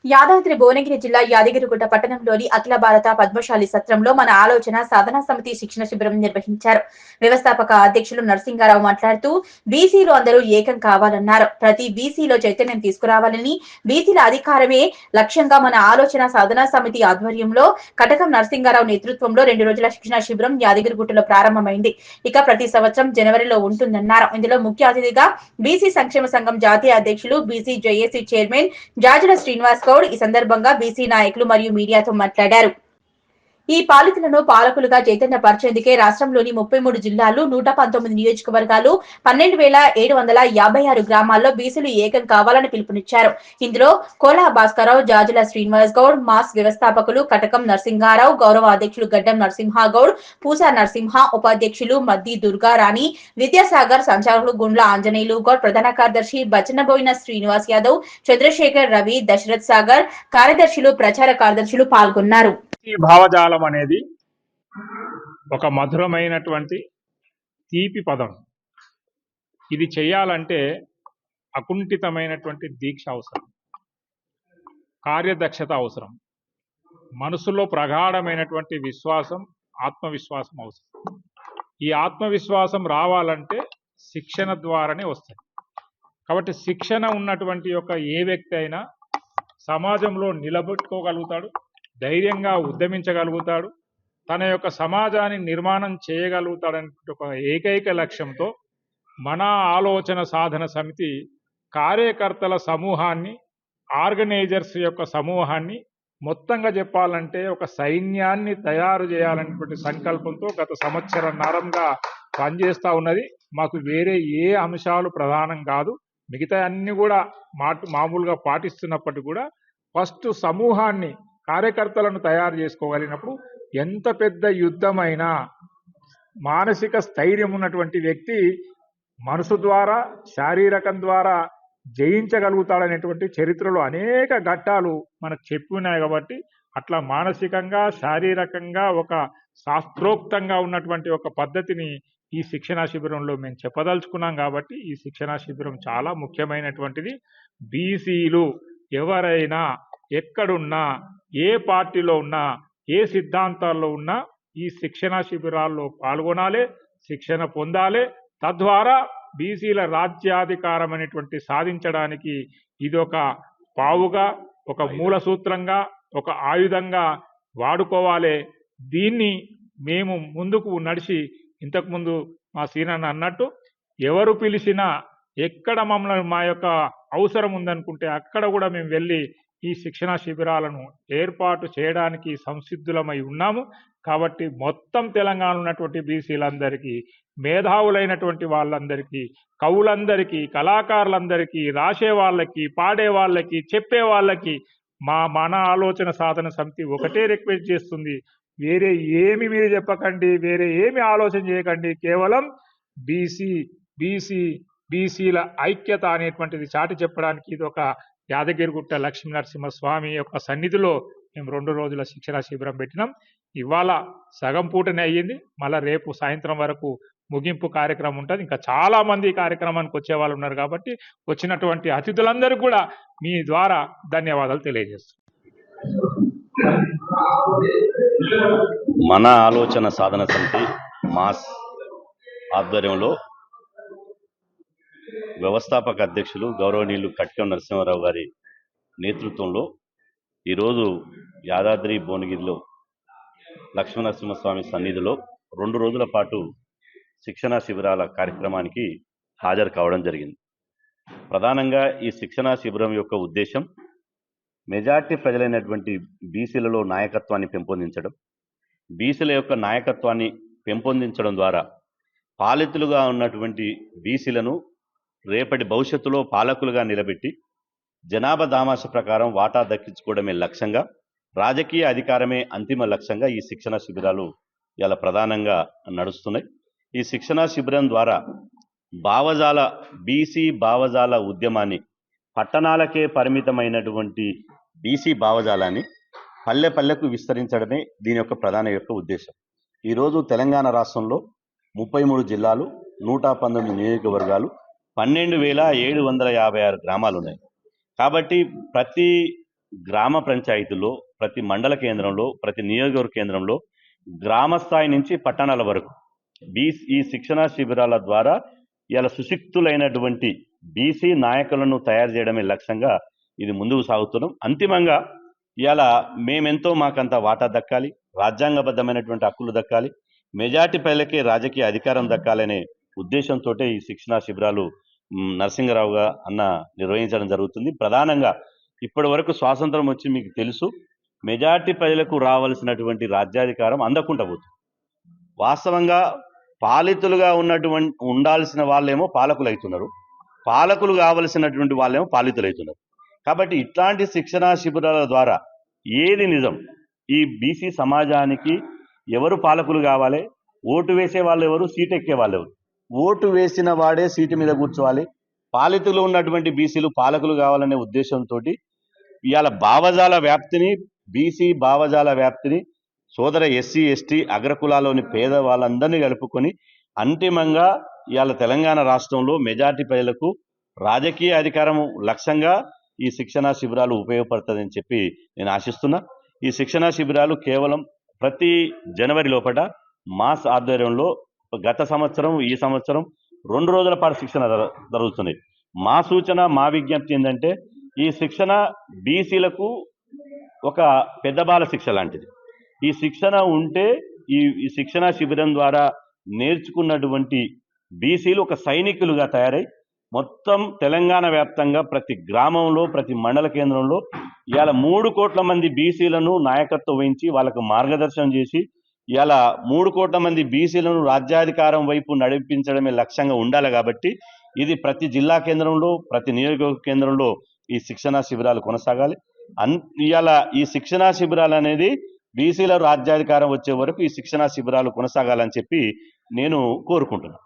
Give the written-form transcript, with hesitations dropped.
యాదాద్రి భువనగిరి జిల్లా యాదగిరిగుట్ట పట్టణంలోని అఖిల భారత పద్మశాలి సత్రంలో మన ఆలోచన సాధనా సమితి శిక్షణ శిబిరం నిర్వహించారు. వ్యవస్థాపక అధ్యక్షులు నరసింగారావు మాట్లాడుతూ బీసీలు అందరూ ఏకం కావాలన్నారు. ప్రతి బీసీలో చైతన్యం తీసుకురావాలని, బీసీల అధికారమే లక్ష్యంగా మన ఆలోచన సాధనా సమితి ఆధ్వర్యంలో కటకం నరసింగారావు నేతృత్వంలో 2 రోజుల శిక్షణ శిబిరం యాదగిరిగుట్టలో ప్రారంభమైంది. ఇక ప్రతి సంవత్సరం జనవరిలో ఉంటుందన్నారు. ఇందులో ముఖ్య అతిథిగా బీసీ సంక్షేమ సంఘం జాతీయ అధ్యక్షులు, BC JAC chairman Jajula Srinivas Goud ఈ సందర్భంగా బీసీ నాయకులు మరియు మీడియాతో మాట్లాడారు. ఈ పాలితులను పాలకులుగా చైతన్యపరిచేందుకే రాష్ట్రంలోని 33 జిల్లాలు, 119 నియోజకవర్గాలు, 12,756 గ్రామాల్లో బీసీలు ఏకం కావాలని పిలుపునిచ్చారు. ఇందులో కోలా భాస్కరరావు, జాజుల శ్రీనివాస్ గౌడ్, మాస్ వ్యవస్థాపకులు కటకం నరసింగారావు, గౌరవ అధ్యక్షులు గడ్డం నరసింహగౌడ్, పూసా నరసింహ, ఉపాధ్యక్షులు మద్ది దుర్గారాణి, విద్యాసాగర్, సంచాలకులు గుండ్ల ఆంజనేయులు గౌడ్, ప్రధాన కార్యదర్శి బచ్చనబోయిన శ్రీనివాస్ యాదవ్, చంద్రశేఖర్, రవి, దశరథ్ సాగర్, కార్యదర్శులు, ప్రచార కార్యదర్శులు పాల్గొన్నారు. ఈ భావజాలం అనేది ఒక మధురమైనటువంటి తీపి పదం. ఇది చేయాలంటే అకుంఠితమైనటువంటి దీక్ష అవసరం, కార్యదక్షత అవసరం, మనసులో ప్రగాఢమైనటువంటి విశ్వాసం, ఆత్మవిశ్వాసం అవసరం. ఈ ఆత్మవిశ్వాసం రావాలంటే శిక్షణ ద్వారానే వస్తుంది. కాబట్టి శిక్షణ ఉన్నటువంటి ఏ వ్యక్తి అయినా సమాజంలో నిలబెట్టుకోగలుగుతాడు, ధైర్యంగా ఉద్యమించగలుగుతాడు, తన సమాజాన్ని నిర్మాణం చేయగలుగుతాడనే ఒక ఏకైక లక్ష్యంతో మన ఆలోచన సాధన సమితి కార్యకర్తల సమూహాన్ని, ఆర్గనైజర్స్ సమూహాన్ని మొత్తంగా చెప్పాలంటే ఒక సైన్యాన్ని తయారు చేయాలనేటువంటి సంకల్పంతో గత సంవత్సరన్నరంగా పనిచేస్తూ ఉన్నది. మాకు వేరే ఏ అంశాలు ప్రధానం కాదు, మిగతా అన్ని కూడా మామూలుగా పాటిస్తున్నప్పటికీ కూడా ఫస్ట్ సమూహాన్ని, కార్యకర్తలను తయారు చేసుకోగలిగినప్పుడు ఎంత పెద్ద యుద్ధమైనా మానసిక స్థైర్యం ఉన్నటువంటి వ్యక్తి మనసు ద్వారా, శారీరకం ద్వారా జయించగలుగుతాడనేటువంటి చరిత్రలో అనేక ఘట్టాలు మనకు చెప్పి ఉన్నాయి. కాబట్టి అట్లా మానసికంగా, శారీరకంగా ఒక శాస్త్రోక్తంగా ఉన్నటువంటి ఒక పద్ధతిని ఈ శిక్షణా శిబిరంలో మేము చెప్పదలుచుకున్నాం. కాబట్టి ఈ శిక్షణా శిబిరం చాలా ముఖ్యమైనటువంటిది. బీసీలు ఎవరైనా ఎక్కడున్నా, ఏ పార్టీలో ఉన్నా, ఏ సిద్ధాంతాల్లో ఉన్నా ఈ శిక్షణ శిబిరాల్లో పాల్గొనాలి, శిక్షణ పొందాలి. తద్వారా బీసీల రాజ్యాధికారం అనేటువంటి సాధించడానికి ఇది ఒక పావుగా, ఒక మూల సూత్రంగా, ఒక ఆయుధంగా వాడుకోవాలి. దీన్ని మేము ముందుకు నడిచి, ఇంతకుముందు మా సీనన్న అన్నట్టు ఎవరు పిలిచినా, ఎక్కడ మమ్మల్ని మా అవసరం ఉందనుకుంటే అక్కడ కూడా మేము వెళ్ళి ఈ శిక్షణా శిబిరాలను ఏర్పాటు చేయడానికి సంసిద్ధులమై ఉన్నాము. కాబట్టి మొత్తం తెలంగాణ ఉన్నటువంటి బీసీలందరికీ, మేధావులైనటువంటి వాళ్ళందరికీ, కవులందరికీ, కళాకారులందరికీ, రాసే వాళ్ళకి, పాడే వాళ్ళకి, చెప్పే వాళ్ళకి మన ఆలోచన సాధన సమితి ఒకటే రిక్వెస్ట్ చేస్తుంది. వేరే ఏమి మీరు చెప్పకండి, వేరే ఏమి ఆలోచన చేయకండి. కేవలం బీసీల ఐక్యత అనేటువంటిది చాటి చెప్పడానికి ఇది ఒక యాదగిరిగుట్ట లక్ష్మీ నరసింహస్వామి సన్నిధిలో మేము 2 రోజుల శిక్షణ శిబిరం పెట్టినాం. ఇవాళ సగం పూటనే అయ్యింది. మళ్ళీ రేపు సాయంత్రం వరకు ముగింపు కార్యక్రమం ఉంటుంది. ఇంకా చాలా మంది ఈ కార్యక్రమానికి వచ్చే వాళ్ళు ఉన్నారు. కాబట్టి వచ్చినటువంటి అతిథులందరికీ కూడా మీ ద్వారా ధన్యవాదాలు తెలియజేస్తున్నాం. మన ఆలోచన సాధన సమితి మాస్ ఆధ్వర్యంలో వ్యవస్థాపక అధ్యక్షులు గౌరవనీయులు కటకం నరసింహారావు గారి నేతృత్వంలో ఈరోజు యాదాద్రి భువనగిరిలో లక్ష్మీనరసింహస్వామి సన్నిధిలో 2 రోజుల పాటు శిక్షణా శిబిరాల కార్యక్రమానికి హాజరు కావడం జరిగింది. ప్రధానంగా ఈ శిక్షణా శిబిరం యొక్క ఉద్దేశం మెజార్టీ ప్రజలైనటువంటి బీసీలలో నాయకత్వాన్ని పెంపొందించడం, బీసీల నాయకత్వాన్ని పెంపొందించడం ద్వారా పాలితులుగా ఉన్నటువంటి బీసీలను రేపటి భవిష్యత్తులో పాలకులుగా నిలబెట్టి జనాభా దామాష ప్రకారం వాటా దక్కించుకోవడమే లక్ష్యంగా, రాజకీయ అధికారమే అంతిమ లక్ష్యంగా ఈ శిక్షణ శిబిరాలు ఇలా ప్రధానంగా నడుస్తున్నాయి. ఈ శిక్షణా శిబిరం ద్వారా బీసీ భావజాల ఉద్యమాన్ని, పట్టణాలకే పరిమితమైనటువంటి బీసీ భావజాలాన్ని పల్లె పల్లెకు విస్తరించడమే దీని ప్రధాన ఉద్దేశం. ఈరోజు తెలంగాణ రాష్ట్రంలో 33 జిల్లాలు, 119 నియోజకవర్గాలు, 12,756 గ్రామాలు ఉన్నాయి. కాబట్టి ప్రతి గ్రామ పంచాయతీలో, ప్రతి మండల కేంద్రంలో, ప్రతి నియోజకవర్గ కేంద్రంలో, గ్రామ స్థాయి నుంచి పట్టణాల వరకు ఈ శిక్షణా శిబిరాల ద్వారా ఇలా సుశిక్తులైనటువంటి బీసీ నాయకులను తయారు చేయడమే లక్ష్యంగా ఇది ముందుకు సాగుతున్నాం. అంతిమంగా ఇలా మేమెంతో మాకంత వాటా దక్కాలి, రాజ్యాంగబద్ధమైనటువంటి హక్కులు దక్కాలి, మెజార్టీ ప్రజలకే రాజకీయ అధికారం దక్కాలనే ఉద్దేశంతో ఈ శిక్షణా శిబిరాలు నరసింగరావుగా అన్న నిర్వహించడం జరుగుతుంది. ప్రధానంగా ఇప్పటి వరకు స్వాతంత్రం వచ్చి మీకు తెలుసు, మెజార్టీ ప్రజలకు రావాల్సినటువంటి రాజ్యాధికారం అందకుండా పోతుంది. వాస్తవంగా పాలితులుగా ఉండాల్సిన వాళ్ళేమో పాలకులు అవుతున్నారు, పాలకులు కావలసినటువంటి వాళ్ళేమో పాలితులు అవుతున్నారు. కాబట్టి ఇట్లాంటి శిక్షణా శిబిరాల ద్వారా ఏది నిజం, ఈ బీసీ సమాజానికి ఎవరు పాలకులు కావాలి, ఓటు వేసే వాళ్ళు ఎవరు, సీటు ఎక్కే వాళ్ళు ఎవరు, ఓటు వేసిన వాడే సీటు మీద కూర్చోవాలి, పాలితులు ఉన్నటువంటి బీసీలు పాలకులు కావాలనే ఉద్దేశంతో ఇవాళ భావజాల వ్యాప్తిని, బీసీ భావజాల వ్యాప్తిని, సోదర ఎస్సీ ఎస్టీ అగ్రకులాలోని పేద వాళ్ళందరినీ కలుపుకొని అంతిమంగా ఇవాళ తెలంగాణ రాష్ట్రంలో మెజార్టీ ప్రజలకు రాజకీయ అధికారం లక్ష్యంగా ఈ శిక్షణా శిబిరాలు ఉపయోగపడుతుందని చెప్పి నేను ఆశిస్తున్నా. ఈ శిక్షణా శిబిరాలు కేవలం ప్రతి జనవరి లోపల మాస్ ఆధ్వర్యంలో గత సంవత్సరం, ఈ సంవత్సరం 2 రోజుల పాటు శిక్షణ జరుగుతుంది. మా సూచన, మా విజ్ఞప్తి ఏంటంటే ఈ శిక్షణ బీసీలకు ఒక పెద్ద బాల శిక్ష లాంటిది. ఈ శిక్షణ ఉంటే ఈ శిక్షణా శిబిరం ద్వారా నేర్చుకున్నటువంటి బీసీలు ఒక సైనికులుగా తయారై మొత్తం తెలంగాణ వ్యాప్తంగా ప్రతి గ్రామంలో, ప్రతి మండల కేంద్రంలో ఇవాళ 3 కోట్ల మంది బీసీలను నాయకత్వం వహించి వాళ్ళకు మార్గదర్శనం చేసి ఇవాళ 3 కోట్ల మంది బీసీలను రాజ్యాధికారం వైపు నడిపించడమే లక్ష్యంగా ఉండాలి. కాబట్టి ఇది ప్రతి జిల్లా కేంద్రంలో, ప్రతి నియోజకవర్గ కేంద్రంలో ఈ శిక్షణా శిబిరాలు కొనసాగాలి. ఇవాళ ఈ శిక్షణా శిబిరాలు అనేది బీసీల రాజ్యాధికారం వచ్చే వరకు ఈ శిక్షణా శిబిరాలు కొనసాగాలని చెప్పి నేను కోరుకుంటున్నాను.